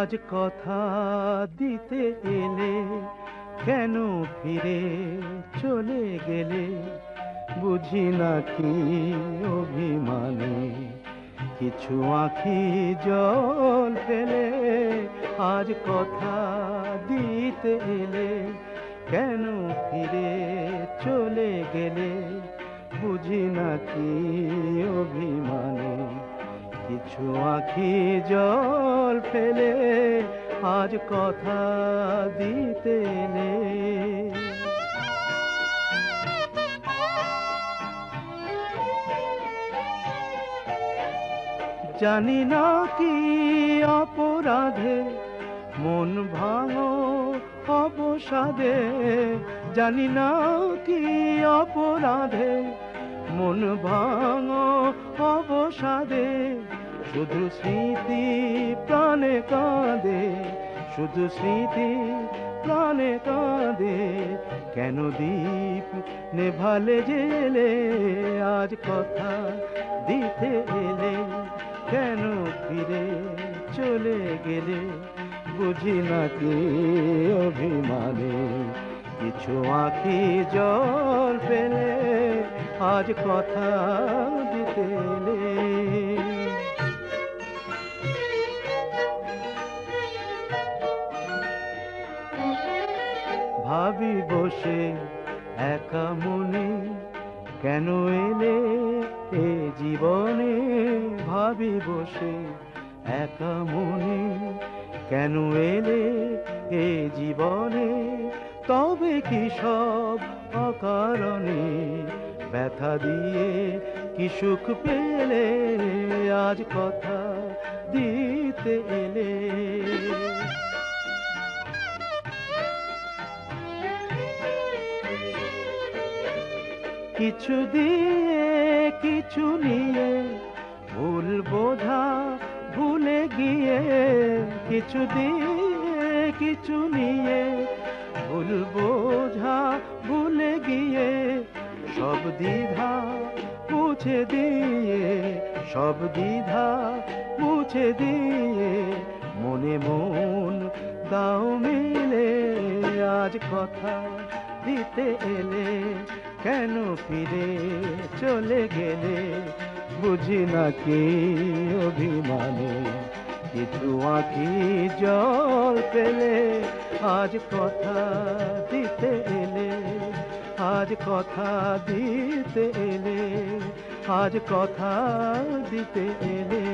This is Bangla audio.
আজ কথা দিতে এলে কেন ফিরে চলে গেলে, বুঝি না কি অভিমানে কিছু আঁখি জল ফেলে। আজ কথা দিতে এলে কেন ফিরে চলে গেলে, বুঝি না কি অভিমানে কিছু আঁখি জল ফেলে। আজ কথা দিতে এলে। জানি না কি অপরাধে মন ভাঙো অবসাদে, জানি না কি অপরাধে মন ভাঙো অবসাদে। শুধু স্মৃতি প্রাণে কাঁদে, শুধু স্মৃতি প্রাণে কাঁদে। কেন দীপ নেভালে জেলে, আজ কথা দিতে এলে কেন ফিরে চলে গেলে, বুঝি না কি অভিমানে কিছু আঁখি জল ফেলে। আজ কথা দিতে এলে। ভাবি বসে একা মনে কেন এলে এ জীবনে, ভাবি বসে একা মনে কেন এলে এ জীবনে। তবে কি সব অকারণে ব্যথা দিয়ে কি সুখ পেলে, আজ কথা দিতে এলে। কিছু দিয়ে কিছু নিয়ে ভুল বোঝা ভুলে গিয়ে, কিছু দিয়ে কিছু নিয়ে ভুল বোঝা ভুলে গিয়ে। সব দ্বিধা মুছে দিয়ে, সব দ্বিধা মুছে দিয়ে মনে মন দাও মিলে। আজ কথা দিতে এলে কেন ফিরে চলে গেলে, বুঝি না কি অভিমানে কিছু আঁখি জল পেলে। আজ কথা দিতে এলে, আজ কথা দিতে এলে, আজ কথা দিতে এলে।